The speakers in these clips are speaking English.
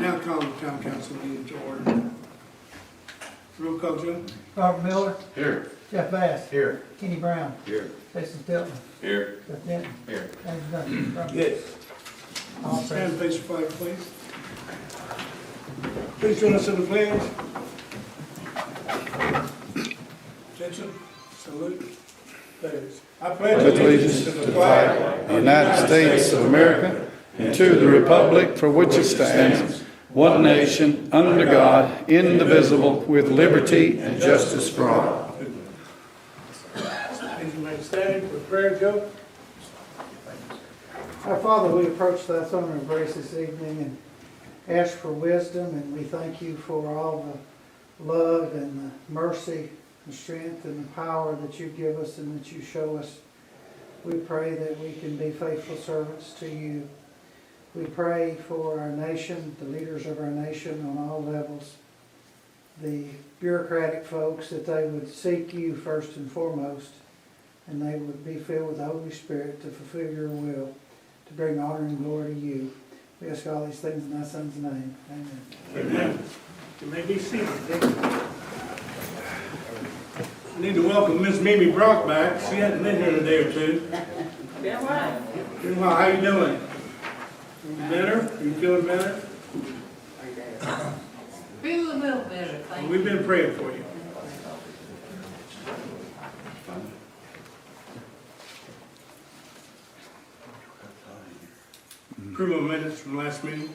now call the town council meeting to order. Roll call, Joe. Robert Miller, Here. Jeff Bass, Here. Kenny Brown, Here. Jason Stiltman, Here. Jeff Denton, Here. James Dunn. Yes. All Stand, present. face your flag, please. Please join us in the pledge. Attention, salute. Pledge. I pledge allegiance to the flag of the United States of America and to the republic for which it stands, one nation, under God, indivisible, with liberty and justice for all. Please remain standing for prayer, Joe. Our Father, we approach thy throne of grace this evening and ask for wisdom, and we thank you for all the love and the mercy and strength and the power that you give us and that you show us. We pray that we can be faithful servants to you. We pray for our nation, the leaders of our nation on all levels, the bureaucratic folks, that they would seek you first and foremost, and they would be filled with the Holy Spirit to fulfill your will, to bring honor and glory to you. We ask all these things in thy Son's name. Amen. Amen. You may be seated. I need to welcome Miss Mimi Brock back. She hasn't been here in a day or two. Yeah, right. Doing well. How you doing? Better? You feeling better? Feel a little better, thank We've you. been praying for you. Approval of minutes from last meeting.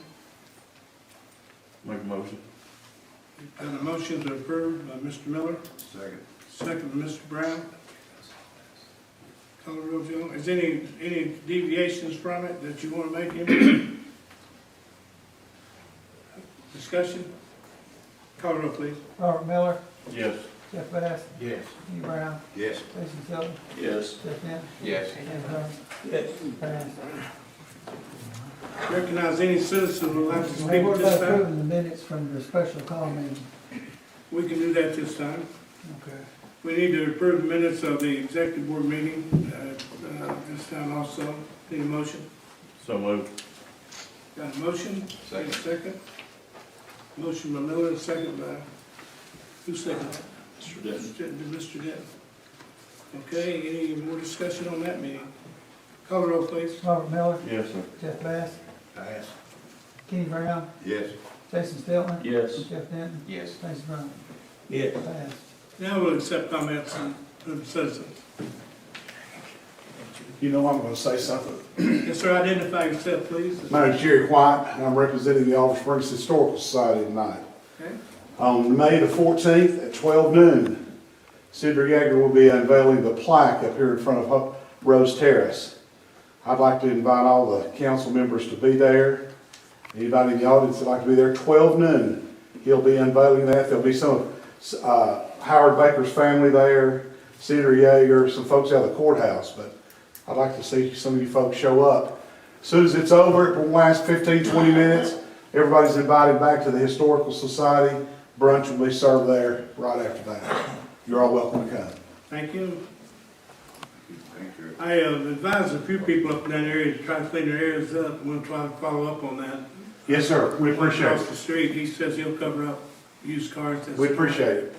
Make a motion. Got a motion to approve by Mr. Miller, Second. second by Mr. Brown. Call the roll, Joe. Is any deviations from it that you want to make? Any discussion? Call the roll, please. Robert Miller, Yes. Jeff Bass, Yes. Kenny Brown, Yes. Jason Stiltman, Yes. Jeff Denton, Yes. James Dunn. Yes. Passed. Recognize any citizen who would like to speak Hey, what at about this time? approving the minutes from the special call meeting? We can do that this time. Okay. We need to approve the minutes of the executive board meeting this time also. Need a motion? So moved. Got a motion? Second. Second. Motion by Miller, second by, who seconded? Mr. Denton. Mr. Denton. Okay, any more discussion on that meeting? Call the roll, please. Robert Miller, Yes, sir. Jeff Bass, Pass. Kenny Brown, Yes. Jason Stiltman, Yes. Jeff Denton, Yes. James Brown. Yes. Passed. Now we'll accept comments from citizens. You know I'm going to say something. Yes, sir, identify yourself, please. My name's Jerry White, and I'm representing the Olive Springs Historical Society tonight. Okay. On May the 14th at 12 noon, Cedar Yeager will be unveiling the plaque up here in front of Rose Terrace. I'd like to invite all the council members to be there. Anybody in the audience that'd like to be there, 12 noon, he'll be unveiling that. There'll be some of Howard Baker's family there, Cedar Yeager, some folks out of the courthouse, but I'd like to see some of you folks show up. As soon as it's over, it will last 15, 20 minutes. Everybody's invited back to the Historical Society. Brunch will be served there right after that. You're all welcome to come. Thank you. Thank you. I advised a few people up in that area to try to clean their areas up. We'll try to follow up on that. Yes, sir. We appreciate Across it. the street, he says he'll cover up used cars. We appreciate it.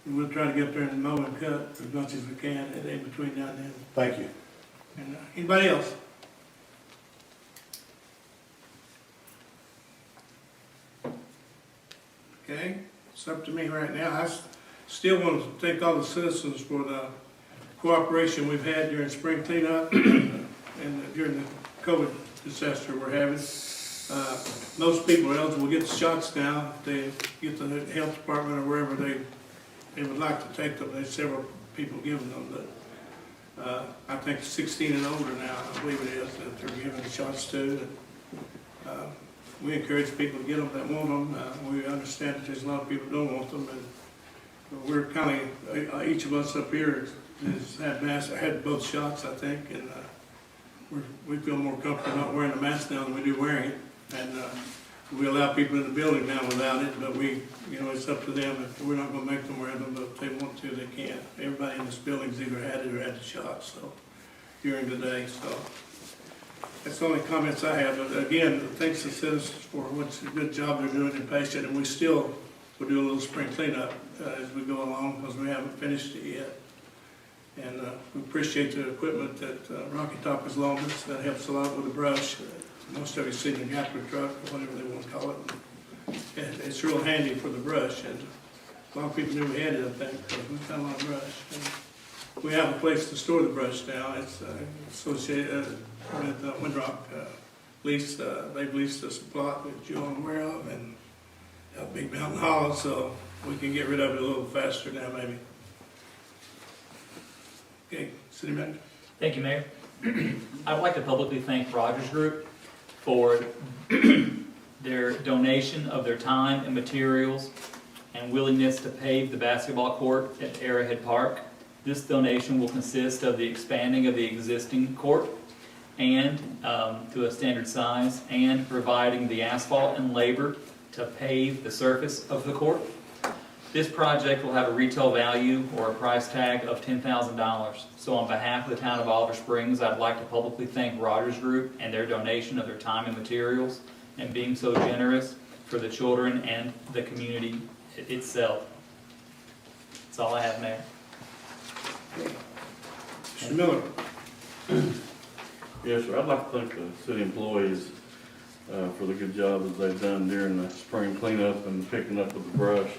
And we'll try to get there and mow and cut as much as we can in between now and then. Thank you. And anybody else? Okay, it's up to me right now. Still want to thank all the citizens for the cooperation we've had during spring cleanup and during the COVID disaster we're having. Most people are eligible to get the shots now. They get the health department or wherever they would like to take them. There's several people giving them, but I think 16 and older now, I believe it is, that they're giving the shots to. We encourage people to get them that want them. We understand that there's a lot of people who don't want them, and we're kind of, each of us up here has had both shots, I think, and we feel more comfortable not wearing a mask now than we do wearing it. And we allow people in the building now without it, but it's up to them. If we're not going to make them wear them, but if they want to, they can. Everybody in this building's either had it or had the shot, so during the day. So That's the only comments I have, but again, thanks to citizens for what's a good job they're doing in Patient, and we still will do a little spring cleanup as we go along, because we haven't finished it yet. And we appreciate the equipment that Rocky Top has loaned us, that helps a lot with the brush. Most of you see the Gapper truck, or whatever they want to call it. And it's real handy for the brush, and a lot of people knew we had it, I think, because we've got a lot of brush. And we have a place to store the brush now. It's associated with Windrock lease. They've leased us a plot that you're aware of, and Big Mountain Hollow, so we can get rid of it a little faster now, maybe. Okay, City Manager. Thank you, Mayor. I would like to publicly thank Rogers Group for their donation of their time and materials and willingness to pave the basketball court at Arrowhead Park. This donation will consist of the expanding of the existing court and to a standard size, and providing the asphalt and labor to pave the surface of the court. This project will have a retail value or a price tag of $10,000. So on behalf of the town of Oliver Springs, I'd like to publicly thank Rogers Group and their donation of their time and materials and being so generous for the children and the community itself. That's all I have, Mayor. Mr. Miller. Yes, sir. I'd like to thank the city employees for the good job that they've done during the spring cleanup and picking up with the brush.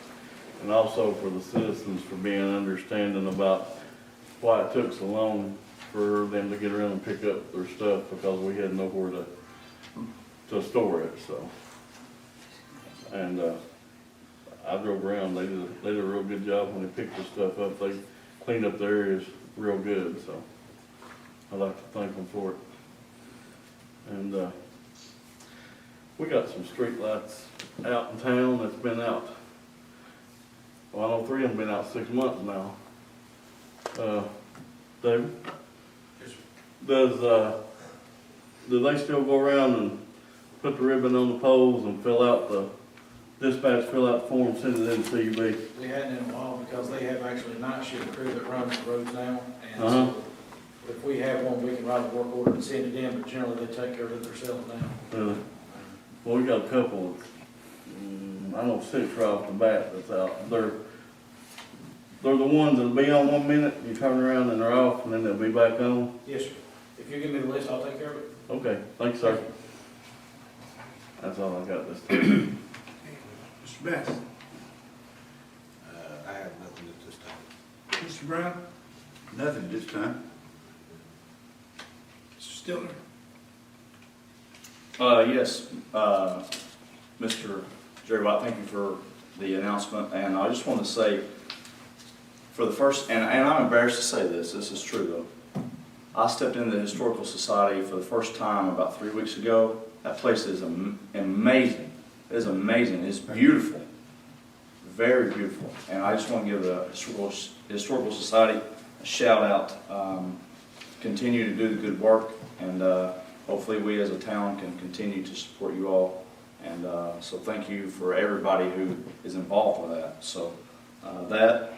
And also for the citizens for being understanding about why it took so long for them to get around and pick up their stuff, because we had nowhere to store it, so. And I drove around, they did a real good job when they picked the stuff up. They cleaned up the areas real good, so I'd like to thank them for it. And we got some street lights out in town that's been out. Well, I know 3 of them been out 6 months now. David? Do they still go around and put the ribbon on the poles and fill out the form, send it in to CUB? We hadn't in a while because they have actually a night shift crew that runs the roads now. And Uh-huh. so if we have one, we can write a work order and send it in, but generally they take care of it themselves now. Really? Well, we got a couple, I know 6 right off the bat that's out. They're the ones that'll be on 1 minute, you turn around and they're off, and then they'll be back on? Yes, sir. If you give me the list, I'll take care of it. Okay, thanks, sir. That's all I got this time. Mr. Bass. I have nothing at this time. Mr. Brown. Nothing this time. Mr. Stiller. Yes, Mr. Jerry White, thank you for the announcement, and I just want to say, for the first, and I'm embarrassed to say this is true though, I stepped into the Historical Society for the first time about 3 weeks ago. That place is amazing. It is amazing. It's beautiful, very beautiful, and I just want to give the Historical Society a shout out. Continue to do the good work, and hopefully we as a town can continue to support you all. And so thank you for everybody who is involved with that. So that,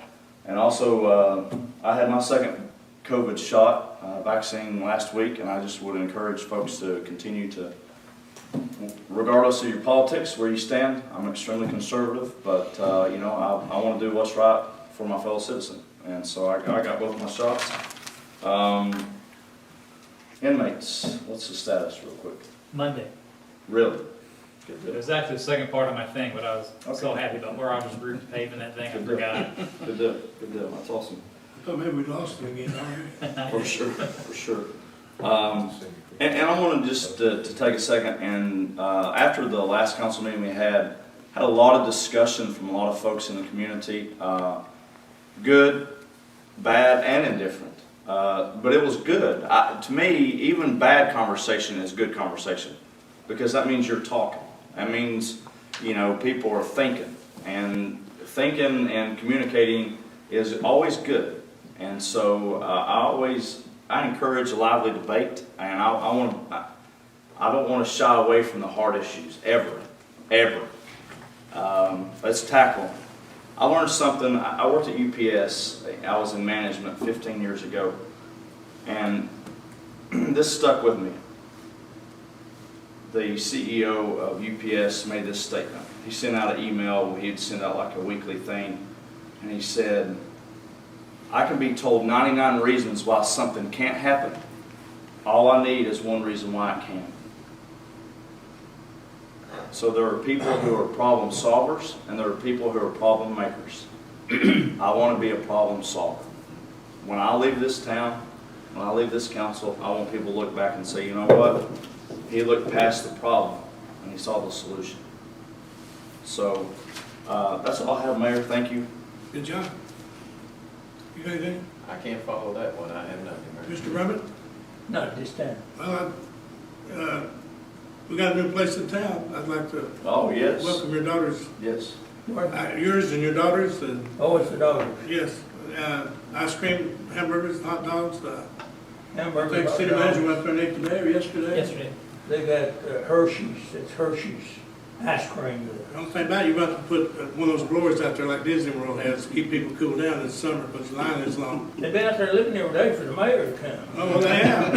and also I had my second COVID shot vaccine last week, and I just would encourage folks to continue to, regardless of your politics, where you stand. I'm extremely conservative, but you know, I want to do what's right for my fellow citizen. And so I got both my shots. Inmates, what's the status real quick? Monday. Really? Good It deal. was actually the second part of my thing, but I was so happy about where Rogers Group paving that thing, I forgot. Good deal, good deal, that's awesome. I thought maybe we lost him again already. For sure, for sure. And I want to just to take a second, and after the last council meeting we had a lot of discussion from a lot of folks in the community, good, bad, and indifferent. But it was good. To me, even bad conversation is good conversation, because that means you're talking. That means, you know, people are thinking, and communicating is always good. And so I encourage a lively debate, and I don't want to shy away from the hard issues ever. Let's tackle them. I learned something. I worked at UPS. I was in management 15 years ago, and this stuck with me. the CEO of UPS made this statement. He sent out an email, he'd send out like a weekly thing, and he said, I can be told 99 reasons why something can't happen. All I need is one reason why it can. So there are people who are problem solvers, and there are people who are problem makers. I want to be a problem solver. When I leave this town, when I leave this council, I want people to look back and say, you know what? He looked past the problem, and he saw the solution. So, that's all I have, Mayor. Thank you. Good job. You got anything? I can't follow that one, I have nothing, Mayor. Mr. Rubbit? No, this time. Well, we got a new place in town. I'd like to Oh, yes. welcome your daughters, Yes. yours and your daughters, and Oh, it's the dog. yes, ice cream, hamburgers, hot dogs. I Hamburger. think city manager went up there and ate today or yesterday. Yesterday. They got Hershey's, it's Hershey's ice cream. The only thing about it, you got to put one of those blowers out there like Disney World has to keep people cool down in the summer because the line is long. They've been out there living every day for the mayor to come. Oh, well, they have.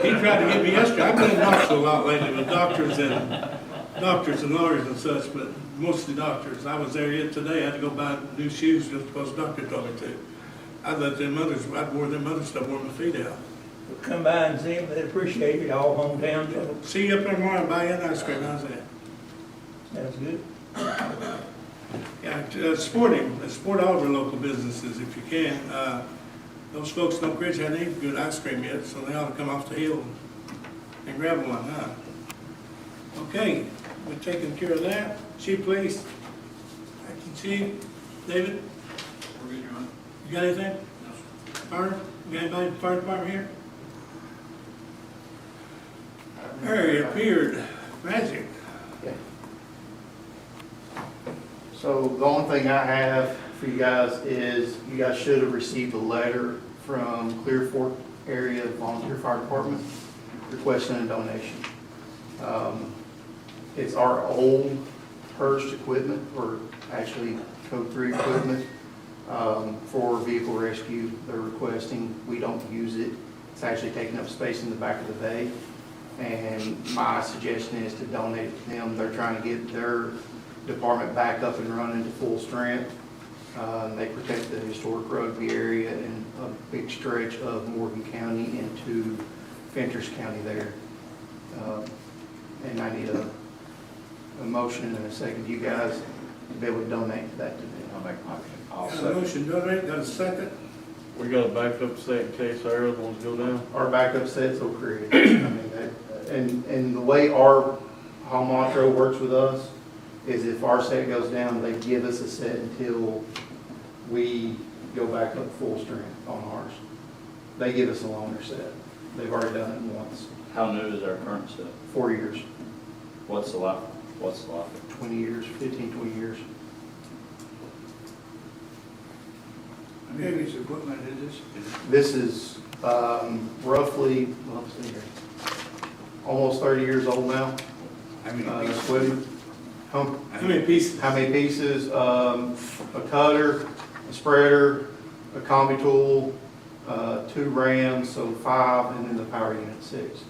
He tried to get me yesterday. I've been in Knoxville a lot lately with doctors and lawyers and such, but mostly doctors. I was there yet today. I had to go buy new shoes just because the doctor told me to. I'd wore them other stuff, wore my feet out. Come by and see them, they appreciate it, all hometown folks. See you up there tomorrow and buy you an ice cream. How's that? That's good. Yeah, support him. Support all of our local businesses if you can. Those folks don't Ridge had any good ice cream yet, so they ought to come off the hill and grab one, huh? Okay, we're taking care of that. Chief, please. Thank you, Chief. David? You got anything? No, sir. Fire? You got anybody in the fire department here? There he appeared. Magic. So the only thing I have for you guys is you guys should have received a letter from Clear Fork Area Volunteer Fire Department requesting a donation. It's our old Hurst equipment, or actually Code 3 equipment for vehicle rescue. They're requesting, we don't use it. It's actually taking up space in the back of the bay. And my suggestion is to donate it to them. They're trying to get their department back up and running to full strength. They protect the historic Rugby area and a big stretch of Morgan County into Fentress County there. And I need a motion and a second. You guys to be able to donate that to them. I'll make a motion. I'll Got a second. motion, donate, got a second? We got a backup set in case our other ones go down. Our backup sets will create. I mean, and the way our Halmatro works with us is if our set goes down, they give us a set until we go back up full strength on ours. They give us a loaner set. They've already done it once, How new is our current set? 4 years, What's the life? 20 years, 15, 20 years. How many pieces of equipment is this? This is roughly, well, let's see here, almost 30 years old now. How many pieces? Equipment. How many pieces? How many pieces? A cutter, a spreader, a combi tool, 2 rams, so 5, and then the power unit 6.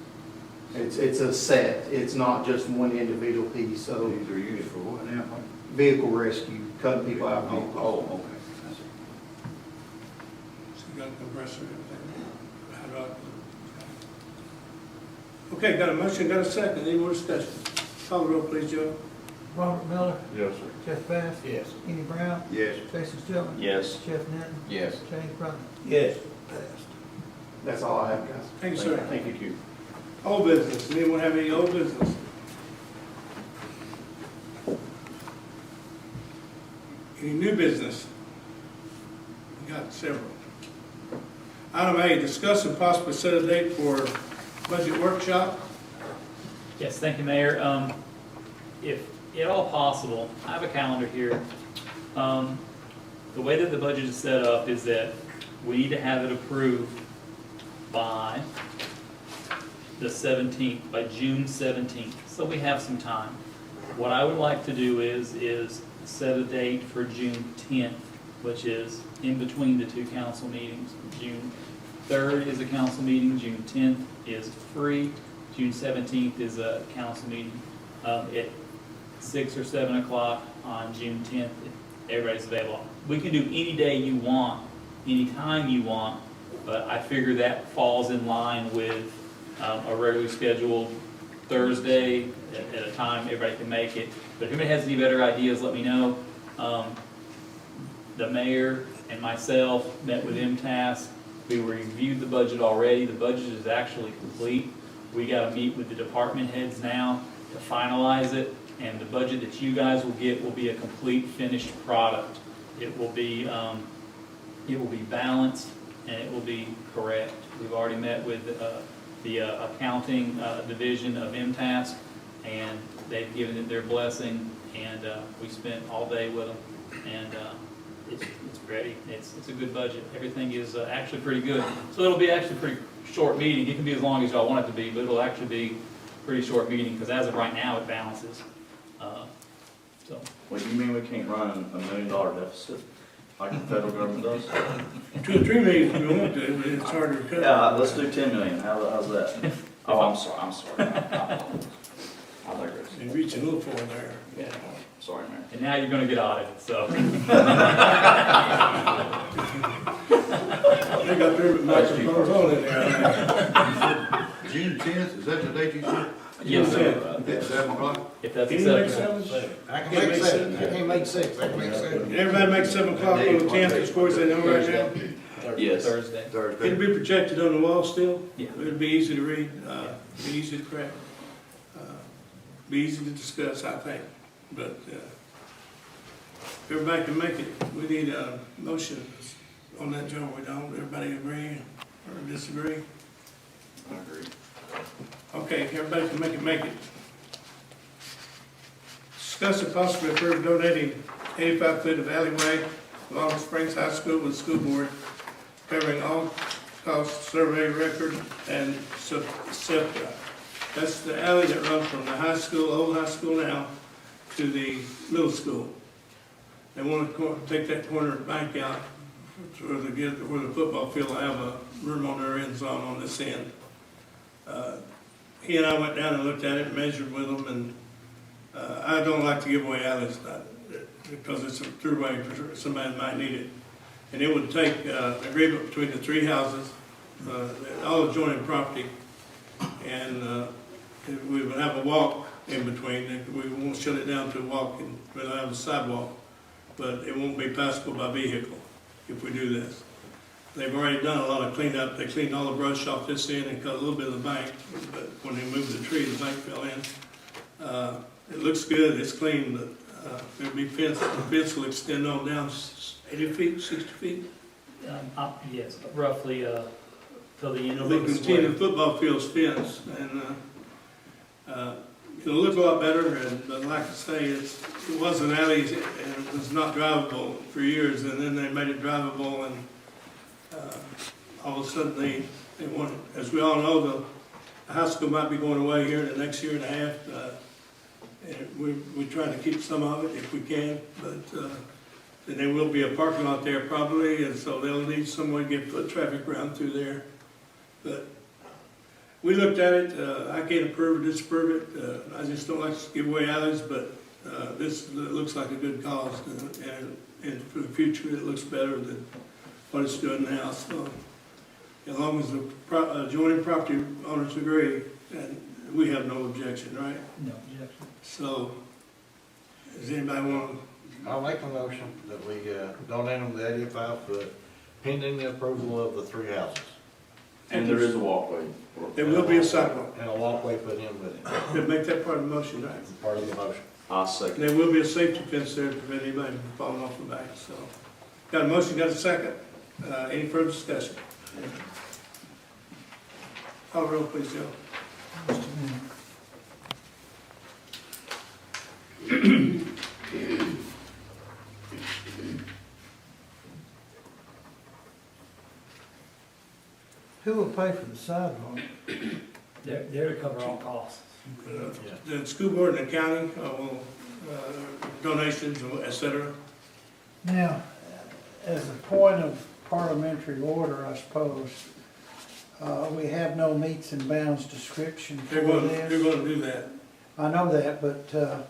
It's a set. It's not just one individual piece. So These are used for what now? vehicle rescue, cutting people out of Oh, vehicles. oh, okay. That's it. So you got a compressor and everything. Hydraulic. Okay, got a motion, got a second, any more discussion? Call the roll, please, Joe. Robert Miller, Yes, sir. Jeff Bass, Yes. Kenny Brown, Yes. Jason Stillman, Yes. Jeff Nenton, Yes. James Brown. Yes. That's all I have, guys. Thank you, sir. Thank you. Old business, anyone have any old business? Any new business? We got several. Item A, discuss and possibly set a date for budget workshop. Yes, thank you, Mayor. If at all possible, I have a calendar here. The way that the budget is set up is that we need to have it approved by the 17th, by June 17th, so we have some time. What I would like to do is set a date for June 10th, which is in between the 2 council meetings. June 3rd is a council meeting, June 10th is free. June 17th is a council meeting at 6 or 7 o'clock on June 10th. Everybody's available. We can do any day you want, any time you want, but I figure that falls in line with a regularly scheduled Thursday at a time everybody can make it. But if anybody has any better ideas, let me know. The mayor and myself met with MTAS. We reviewed the budget already. The budget is actually complete. We got to meet with the department heads now to finalize it, and the budget that you guys will get will be a complete finished product. It will be balanced and it will be correct. We've already met with the accounting division of MTAS, and they've given it their blessing, and we spent all day with them, and it's ready. It's a good budget. Everything is actually pretty good. So it'll be actually a pretty short meeting. It can be as long as y'all want it to be, but it'll actually be a pretty short meeting, because as of right now, it balances. So. What do you mean we can't run $1 million deficit like the federal government does? 2 or 3 meetings if we want to, but it's hard to recover. Yeah, let's do 10 million. How's that? Oh, I'm sorry. I digress. You're reaching a little far there. Yeah, sorry, Mayor. And now you're gonna get audited, so. They got their microphones on in there. June 10th, is that the date you said? Yes, sir. At 7 o'clock? If that's Can you make acceptable. 7? I can make 7. I can't make 6, I can make 7. Everybody makes 7 o'clock on the 10th, as far as they know right now. Yes. Thursday. It'll be projected on the wall still. Yeah. It'll be easy to read, be easy to correct, be easy to discuss, I think. But if everybody can make it, we need a motion on that, Joe. We don't. Everybody agree or disagree? I agree. Okay, if everybody can make it. Discuss and possibly approve donating 85 feet of alleyway along Springs High School with school board, covering all costs, survey record, and SEPTA. That's the alley that runs from the high school, old high school now, to the middle school. They want to take that corner bank out where the football field will have a room on their end zone on this end. He and I went down and looked at it, measured with them, and I don't like to give away alleys because it's a throughway for somebody that might need it. And it would take agreement between the 3 houses, all adjoining property, and we would have a walk in between. We won't shut it down to a walk, and we'll have a sidewalk, but it won't be passable by vehicle if we do this. They've already done a lot of cleanup. They cleaned all the brush off this end and cut a little bit of the bank, but when they moved the tree, the bank fell in. It looks good, it's clean, but there'll be fence. The fence will extend on down 80 feet, 60 feet. Yes, roughly till the end It'll of be the continued square. football field's fenced, and it'll look a lot better, but like I say, it was an alley and it was not drivable for years, and then they made it drivable, and all of a sudden they wanted, as we all know, the high school might be going away here in the next year and a half. And we try to keep some of it if we can, but then there will be a parking lot there probably, and so they'll need some way to get foot traffic around through there. But we looked at it. I can't approve or disapprove it. I just don't like to give away alleys, but this looks like a good cause, and for the future it looks better than what it's doing now. So as long as the adjoining property owners agree, and we have no objection, right? No objection. So, does anybody want I'll make a motion that we donate them the 85 foot pending the approval of the 3 houses. And there is a walkway. there will be a sidewalk. And a walkway put in with it, They'll make that part of the motion, right? part of the motion. I'll second. There will be a safety fence there to prevent anybody from falling off the back, so. Got a motion, got a second. Any further discussion? Call roll, please, Joe. Who will pay for the sidewalk? They're to cover all costs. The school board and the county will, donations, et cetera. Now, as a point of parliamentary order, I suppose, we have no meets and bounds description for They're this. gonna do that. I know that, but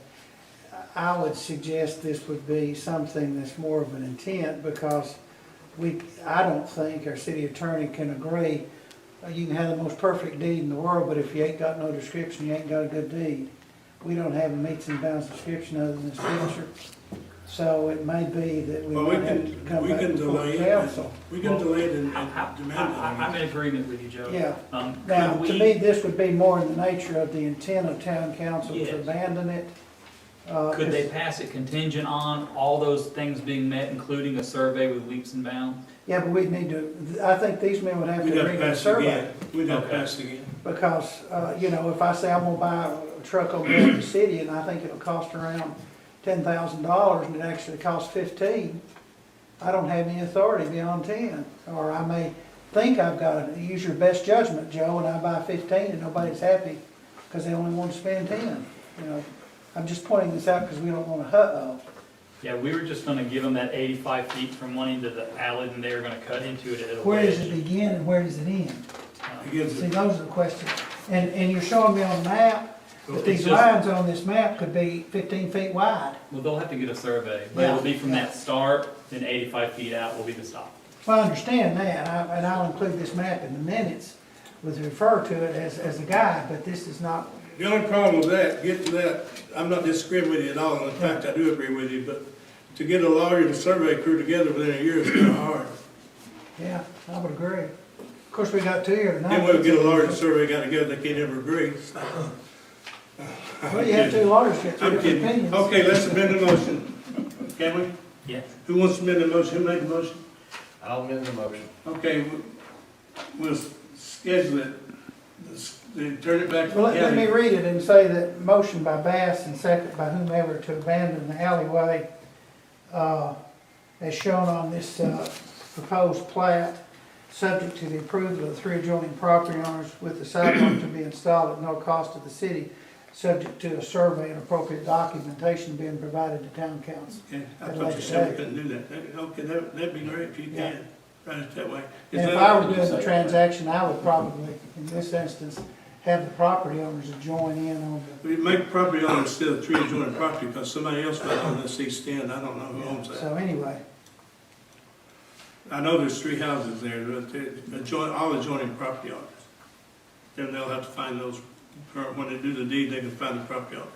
I would suggest this would be something that's more of an intent, because I don't think our city attorney can agree. You can have the most perfect deed in the world, but if you ain't got no description, you ain't got a good deed. We don't have a meets and bounds description other than this picture. So it may be that we Well, we might have to can, come we back can before delay it. council. We can delay it and I'm demand it. in agreement with you, Joe. Yeah. Could Now, to we- me, this would be more in the nature of the intent of town council Yes. to abandon it. Could they pass it contingent on all those things being met, including a survey with leaps and bounds? Yeah, but we'd need to, I think these men would have We'd to have agree to to a pass it survey. again. We'd have to Okay. pass it again. Because, you know, if I say I'm gonna buy a truck over there in the city and I think it'll cost around $10,000 and it actually costs 15, I don't have any authority beyond 10. Or I may think I've got to use your best judgment, Joe, and I buy 15 and nobody's happy because they only want to spend 10. You know, I'm just pointing this out because we don't want to uh-oh. Yeah, we were just gonna give them that 85 feet from one end to the alley, and they were gonna cut into it at a Where does wedge. it begin and where does it end? Again, See, those are the questions. And you're showing me on the map that It's these just- lines on this map could be 15 feet wide. Well, they'll have to get a survey, but it'll be from that start, then 85 feet out will be the stop. Well, I understand that, and I'll include this map in the minutes with refer to it as a guide, but this is not, The only problem with that, get to that, I'm not disagreeing with you at all. In fact, I do agree with you, but to get a lawyer and a survey crew together within a year is kind of hard. yeah, I would agree. Of course, we got 2 here tonight. Then we'll get a lawyer and a survey got together, they can't ever agree. So, Well, you have 2 lawyers, get 2 I'm different kidding. opinions. Okay, let's amend the motion. Can we? Yeah. Who wants to amend the motion? Who made the motion? I'll amend the motion. Okay, we'll schedule it, turn it back to Well, the let me county. read it and say that motion by Bass and second by whomever to abandon the alleyway, as shown on this proposed plat, subject to the approval of the 3 adjoining property owners, with the sidewalk to be installed at no cost to the city, subject to a survey and appropriate documentation being provided to town council. Okay, I At a thought you later said we date. couldn't do that. Okay, that'd be great if you Yeah. can, write it that way. Is And if that- I were doing the transaction, I would probably, in this instance, have the property owners join in on We make property owner instead of 3 adjoining property, because somebody else might own this east end, I don't know who owns the, that. so anyway. I know there's 3 houses there, but all adjoining property owners. Then they'll have to find those, when they do the deed, they can find the property owners.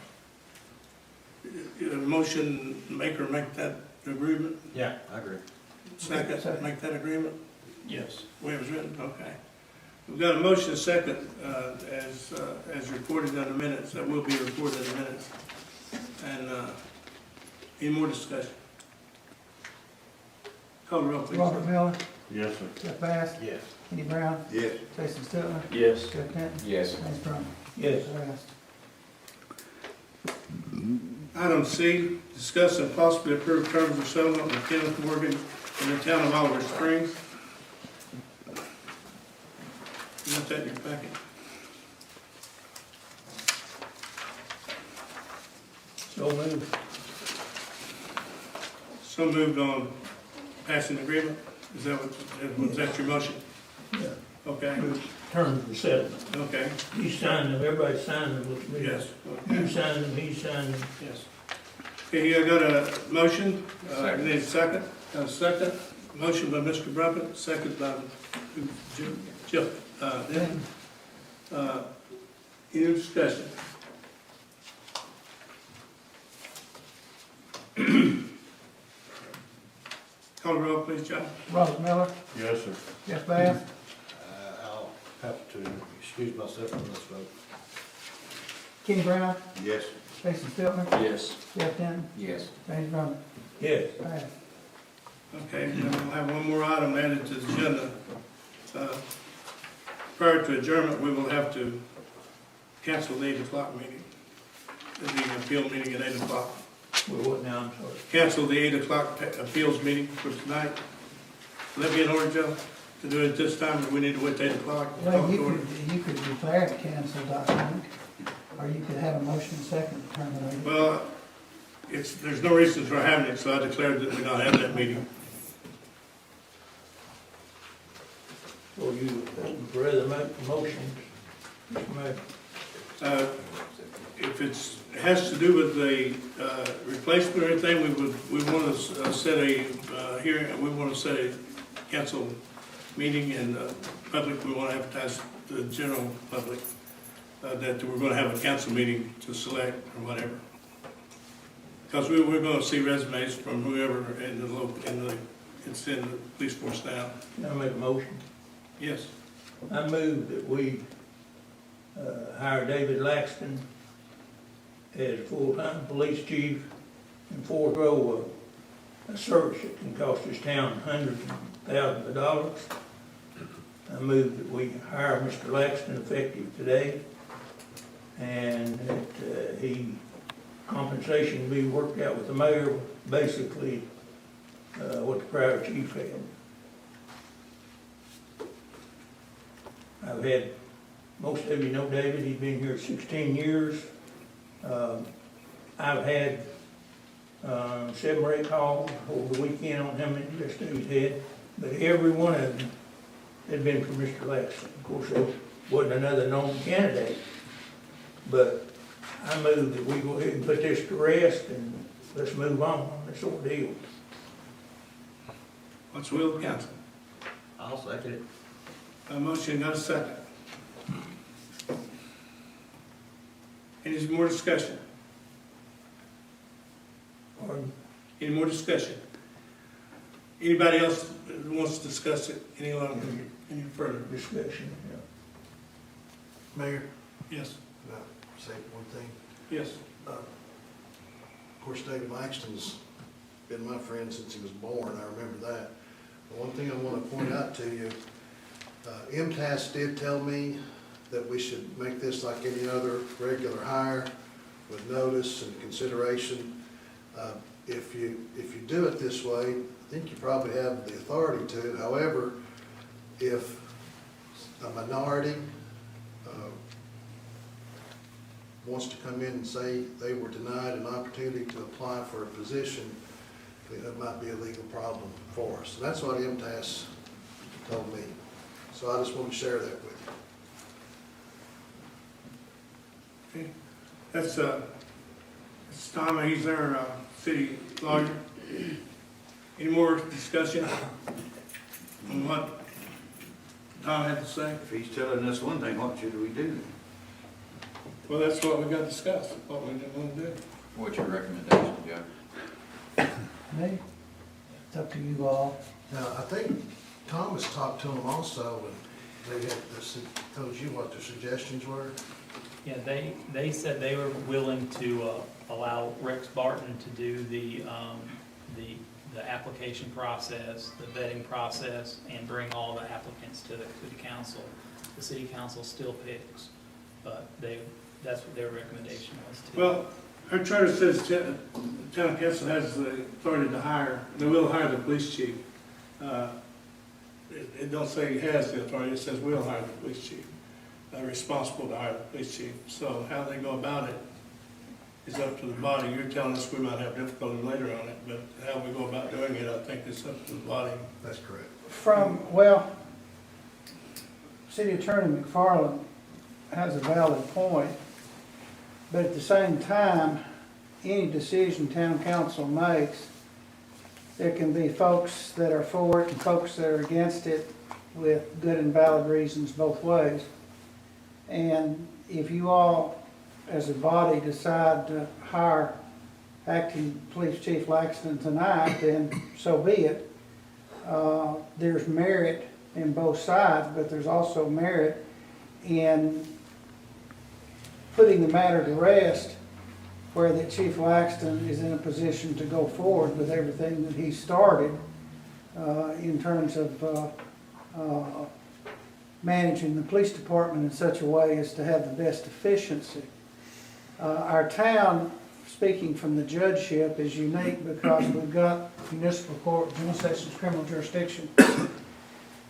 Motion maker make that agreement, Yeah, I agree. second, make that agreement, Yes. way it was written, okay. We've got a motion second, as recorded in the minutes, that will be recorded in the minutes. And, any more discussion? Call the roll, please. Robert Miller, Yes, sir. Jeff Bass, Yes. Kenny Brown, Yes. Jason Stiltner, Yes. Jeff Denton, Yes. Lance Brumman. Yes. Passed. Item C, discuss and possibly approve terms of settlement with Kenneth Morgan in the town of Oliver Springs. You want that in your packet? So moved. So moved on passing agreement? Is that what, was that your motion? Yeah. Okay, Terms of settlement. okay, You signed them, everybody signed them with me. yes, You signed them, he signed them. yes. Okay, I got a motion, need a second, got a second, motion by Mr. Brumpet, second by Jeff, Denton. Any discussion? Call the roll, please, John. Robert Miller, Yes, sir. Jeff Bass, I'll have to excuse myself from this vote. Kenny Brown, Yes. Jason Stiltner, Yes. Jeff Denton, Yes. James Brumman. Yes. Passed. Okay, then we'll have one more item added to the agenda. Prior to adjournment, we will have to cancel the 8 o'clock meeting. There'll be an appeal meeting at 8 o'clock. Well, what now, I'm sorry. Cancel the 8 o'clock appeals meeting for tonight. Will that be in order, Joe, to do it this time, or we need to wait till 8 o'clock? Well, you could declare it canceled, I think, or you could have a motion second to terminate it. Well, there's no reason for having it, so I declared that we not have that meeting. Well, before you rather make the motions, Mr. Mayor. If it has to do with the replacement or anything, we want to set a hearing, we want to set a council meeting in public. We want to advertise to the general public that we're going to have a council meeting to select or whatever. Because we're going to see resumes from whoever in the local, it's in the police force now. Can I make a motion? Yes. I move that we hire David Laxton as full-time police chief and forego a search that can cost this town hundreds of thousands of dollars. I move that we hire Mr. Laxton effective today, and that compensation be worked out with the mayor, basically what the prior chief had. I've had, most of you know David, he's been here 16 years. I've had 7 or 8 calls over the weekend on how many rest he's had, but every one of them had been from Mr. Laxton. Of course, there wasn't another known candidate, but I move that we go ahead and put this to rest and let's move on this ordeal. What's the will of council? I'll second it. A motion, not a second. Any more discussion? Pardon? Any more discussion? Anybody else that wants to discuss it any longer, any further? Discussion, yeah. Mayor, Yes, can I say one thing? yes. Of course, David Laxton's been my friend since he was born, I remember that. But one thing I want to point out to you, MTAS did tell me that we should make this like any other regular hire with notice and consideration. If you do it this way, I think you probably have the authority to. However, if a minority wants to come in and say they were denied an opportunity to apply for a position, it might be a legal problem for us. And that's what MTAS told me. So I just want to share that with you. Okay. That's Tom, he's our city lawyer. Any more discussion on what Tom had to say? If he's telling us one thing, what should we do? Well, that's what we got discussed, what we didn't want to do. What's your recommendation, Joe? Me? It's up to you all. Now, I think Thomas talked to them also, and they had told you what their suggestions were. Yeah, they said they were willing to allow Rex Barton to do the application process, the vetting process, and bring all the applicants to the council. The city council still picks, but that's what their recommendation was too. Well, our charter says the town council has the authority to hire, they will hire the police chief. It don't say he has the authority, it says we'll hire the police chief. They're responsible to hire the police chief. So how they go about it is up to the body. You're telling us we might have difficulty later on it, but how we go about doing it, I think it's up to the body. That's correct. Well, City Attorney McFarland has a valid point, but at the same time, any decision town council makes, there can be folks that are for it and folks that are against it with good and valid reasons both ways. And if you all, as a body, decide to hire acting Police Chief Laxton tonight, then so be it. There's merit in both sides, but there's also merit in putting the matter to rest where that Chief Laxton is in a position to go forward with everything that he started in terms of managing the police department in such a way as to have the best efficiency. Our town, speaking from the judgeship, is unique because we've got municipal court, general sessions, criminal jurisdiction,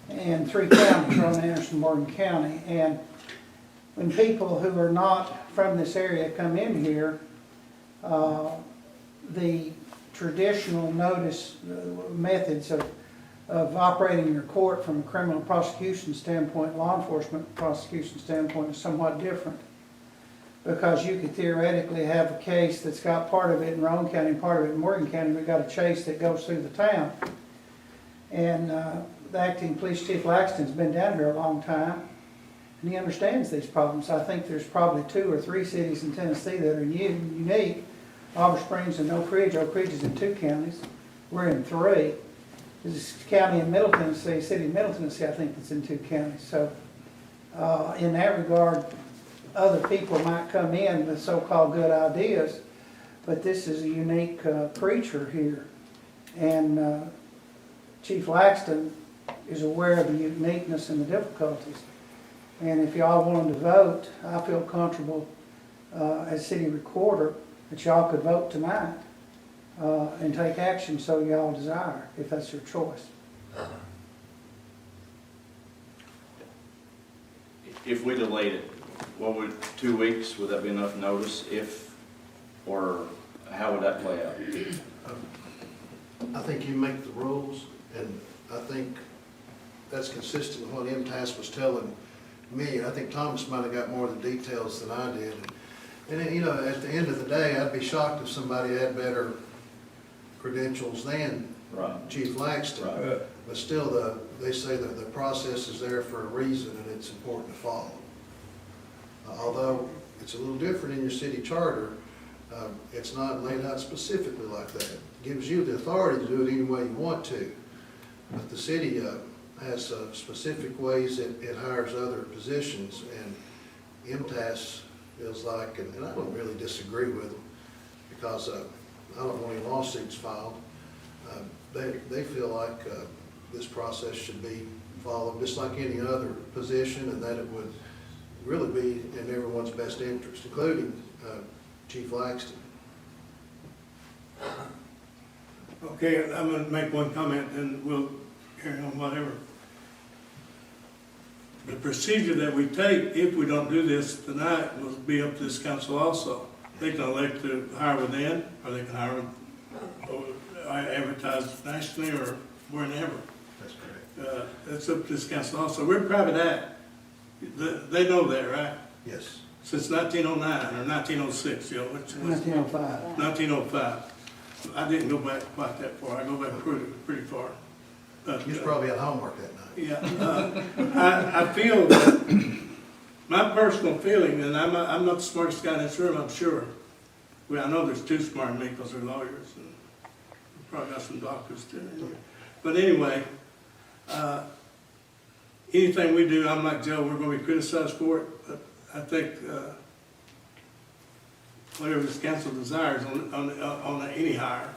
and 3 counties, Rowan, Anderson, Morgan County. And when people who are not from this area come in here, the traditional notice methods of of operating your court from a criminal prosecution standpoint, law enforcement prosecution standpoint is somewhat different. Because you could theoretically have a case that's got part of it in Roane County and part of it in Morgan County, but got a chase that goes through the town. And the acting police chief Laxton's been down here a long time, and he understands these problems. I think there's probably 2 or 3 cities in Tennessee that are unique. Auburn Springs and Oak Ridge. Oak Ridge is in 2 counties. We're in 3. There's a county in Middle Tennessee, city of Middle Tennessee, I think that's in 2 counties. So in that regard, other people might come in with so-called good ideas, but this is a unique creature here. And Chief Laxton is aware of the uniqueness and the difficulties. And if y'all wanted to vote, I feel comfortable as city recorder that y'all could vote tonight and take action so y'all desire, if that's your choice. If we delayed it, what would, 2 weeks, would that be enough notice if, or how would that play out? I think you make the rules, and I think that's consistent with what MTAS was telling me. I think Thomas might have got more of the details than I did. And you know, at the end of the day, I'd be shocked if somebody had better credentials than Chief Laxton. Right. But still, they say that the process is there for a reason, and it's important to follow. Although it's a little different in your city charter, it's not laid out specifically like that. It gives you the authority to do it any way you want to. But the city has specific ways it hires other positions, and MTAS feels like, and I don't really disagree with them, because I don't want any lawsuits filed. They feel like this process should be followed just like any other position, and that it would really be in everyone's best interest, including Chief Laxton. Okay, I'm gonna make one comment and we'll carry on whatever. The procedure that we take, if we don't do this tonight, will be up to this council also. They can elect to hire within, or they can hire, or advertise nationally or wherever. That's correct. It's up to this council also. We're a private act. They know that, right? Yes. Since 1909 or 1906, you know, which was 1905. 1905. I didn't go back quite that far. I go back pretty far. But, You was probably at homework that night. yeah, I feel that my personal feeling, and I'm not the smartest guy in this room, I'm sure. Well, I know there's 2 smart men because they're lawyers, and we've probably got some doctors too. But anyway, anything we do, I'm like Joe, we're going to be criticized for it. But I think whatever this council desires on any hire,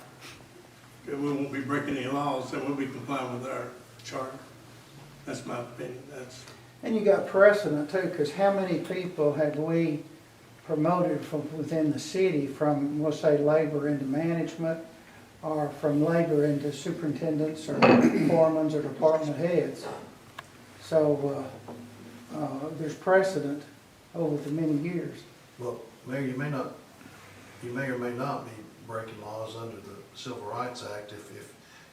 we won't be breaking any laws, and we'll be complying with our charter. That's my opinion. And you got precedent too, because how many people have we promoted from within the city, from, we'll say, labor into management, or from labor into superintendents or foremen or department heads? So there's precedent over the many years. Well, Mayor, you may or may not be breaking laws under the Civil Rights Act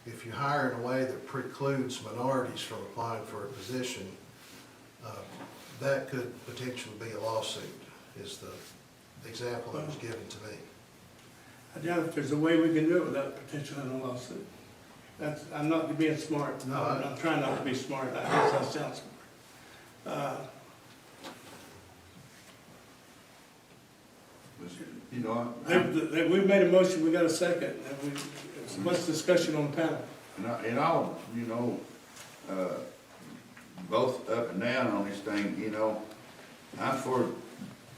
if you hire in a way that precludes minorities from applying for a position. That could potentially be a lawsuit, is the example that was given to me. I doubt if there's a way we can do it without potential in a lawsuit. I'm not being smart. No, I'm trying not to be smart. I guess I sound smart. You know, We've made a motion, we got a second, and it's much discussion on the panel. in all, you know, both up and down on this thing, you know, I'm for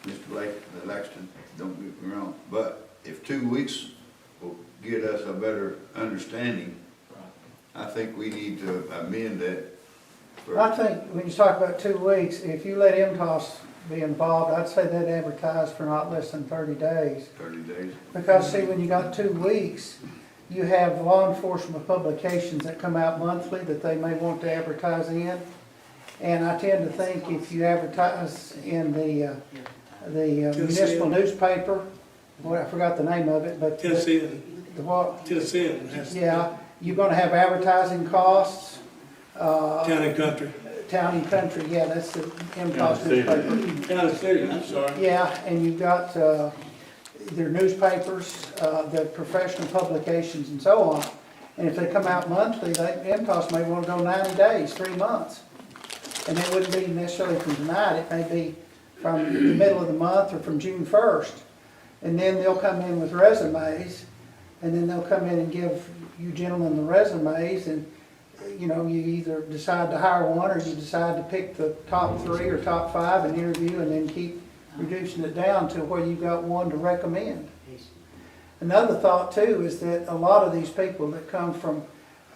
Mr. Laxton, don't get me wrong, but if 2 weeks will get us a better understanding, I think we need to amend that. I think when you talk about 2 weeks, if you let MTOS be involved, I'd say they'd advertise for not less than 30 days. 30 days. Because see, when you got 2 weeks, you have law enforcement publications that come out monthly that they may want to advertise in. And I tend to think if you advertise in the municipal newspaper, boy, I forgot the name of it, but. Tennessee. The what? Tennessee. Yeah, You're gonna have advertising costs, Town and country. Town and Country, yeah, that's the MTOS Town City. newspaper. Town and city, I'm sorry. Yeah, and you've got, their newspapers, the professional publications and so on. And if they come out monthly, MTOS may wanna go 90 days, 3 months. And it wouldn't be necessarily from tonight, it may be from the middle of the month or from June 1st. And then they'll come in with resumes, and then they'll come in and give you gentlemen the resumes, and, you know, you either decide to hire one, or you decide to pick the top 3 or top 5 and interview, and then keep reducing it down to where you've got one to recommend. Another thought too is that a lot of these people that come from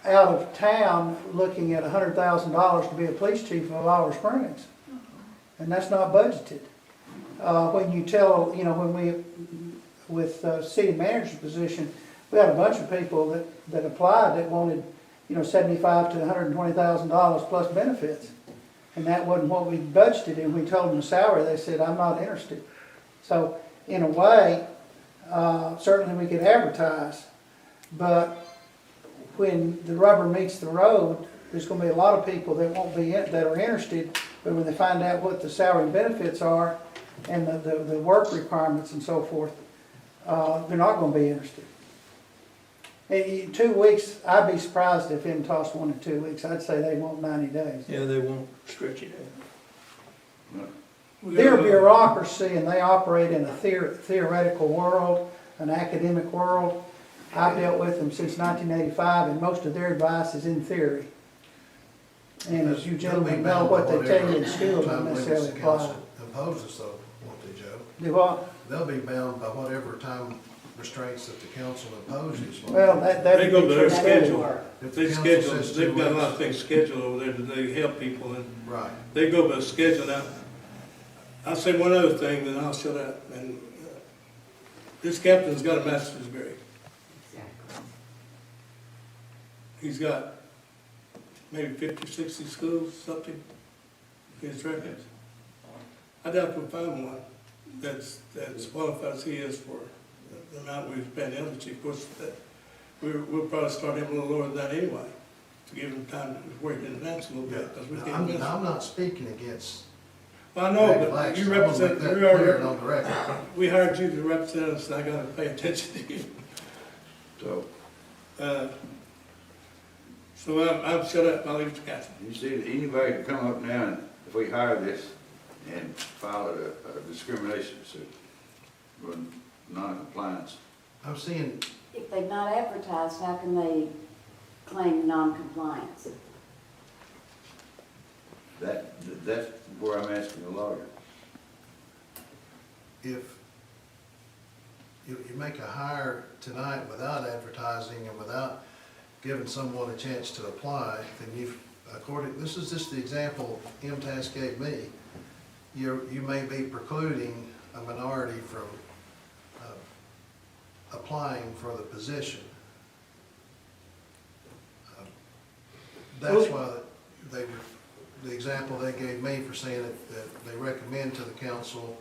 out of town looking at $100,000 to be a police chief of Oliver Springs, and that's not budgeted. When you tell, you know, when we, with city manager's position, we had a bunch of people that applied that wanted, you know, $75,000 to $120,000 plus benefits. And that wasn't what we budgeted, and we told them the salary, they said, I'm not interested. So, in a way, certainly we could advertise, but when the rubber meets the road, there's gonna be a lot of people that won't be, that are interested, but when they find out what the salary and benefits are, and the work requirements and so forth, they're not gonna be interested. In 2 weeks, I'd be surprised if MTOS wanted 2 weeks. I'd say they want 90 days. Yeah, they won't stretch it out. They're a bureaucracy, and they operate in a theoretical world, an academic world. I've dealt with them since 1985, and most of their advice is in theory. And as you gentlemen know, what they tell you in school doesn't necessarily apply. Imposes though, won't they, Joe? Do what? They'll be bound by whatever time restraints that the council imposes. Well, They go by their that schedule. If They the council schedule, says 2 they've got a lot weeks- of things scheduled over there that they help people, and Right. they go by schedule. Now, I'll say one other thing, then I'll shut up. And this captain's got a master's degree. He's got maybe 50, 60 schools, something, in his records. I doubt we'll find one that's qualified as he is for the amount we've spent the other chief. Of course, we'll probably start him a little lower than that anyway, to give him time to work in advance a little bit, because we can't miss. I'm not speaking against. Well, I know, but Laxton. you I wanna represent, make that we clear are, on the record. we hired you to represent us, and I gotta pay attention to you. So I'm shut up, I'll leave it to Catherine. You see, that anybody can come up now, and if we hire this and file a discrimination suit for non-compliance. I'm seeing, If they've not advertised, how can they claim non-compliance? That's where I'm asking the lawyer. if you make a hire tonight without advertising and without giving someone a chance to apply, then this is just the example MTAS gave me, you may be precluding a minority from applying for the position. That's why the example they gave me for saying that they recommend to the council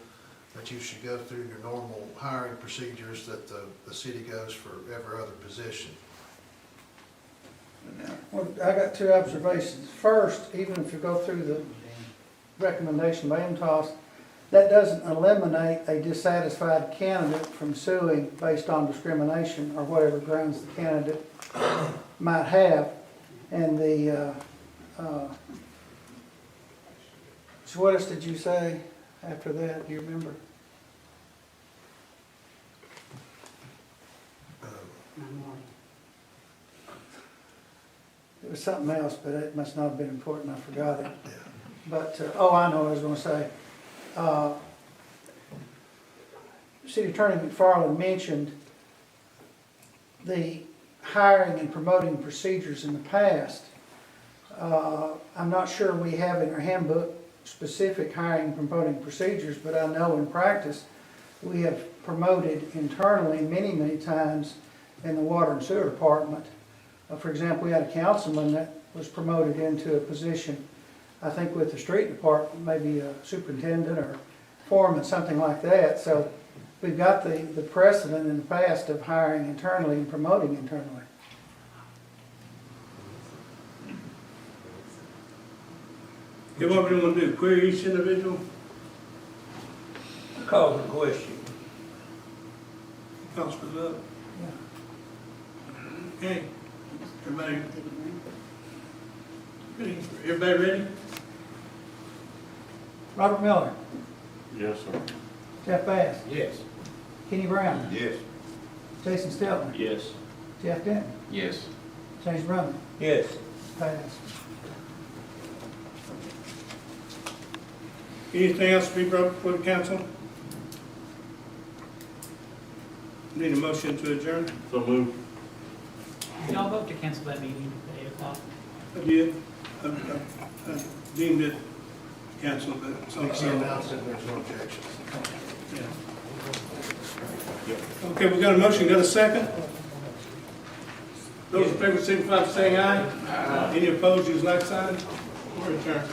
that you should go through your normal hiring procedures that the city goes for every other position. Well, I got 2 observations. First, even if you go through the recommendation by MTOS, that doesn't eliminate a dissatisfied candidate from suing based on discrimination or whatever grounds the candidate might have. And so what else did you say after that? Do you remember? It was something else, but it must not have been important. I forgot it. But, I know what I was gonna say. City Attorney McFarland mentioned the hiring and promoting procedures in the past. I'm not sure we have in our handbook specific hiring and promoting procedures, but I know in practice, we have promoted internally many times in the water and sewer department. For example, we had a councilman that was promoted into a position, I think with the street department, maybe a superintendent or foreman, something like that. So we've got the precedent in the past of hiring internally and promoting internally. Okay, what we want to do, query each individual? Call the question. Councilman's up. Okay, everybody, everybody ready? Robert Miller, Yes, sir. Jeff Bass, Yes. Kenny Brown, Yes. Jason Stelter, Yes. Jeff Denton, Yes. James Brummett, Yes. passed. Anything else to be brought before the council? Need a motion to adjourn? So move. Did y'all vote to cancel that meeting at 8 o'clock? I did. I deemed it canceled, but it's Dixie announced it, there's no objection. yeah. Okay, we got a motion, got a second? Those in favor signify by saying aye. Any opposed, use like sign. We're adjourned.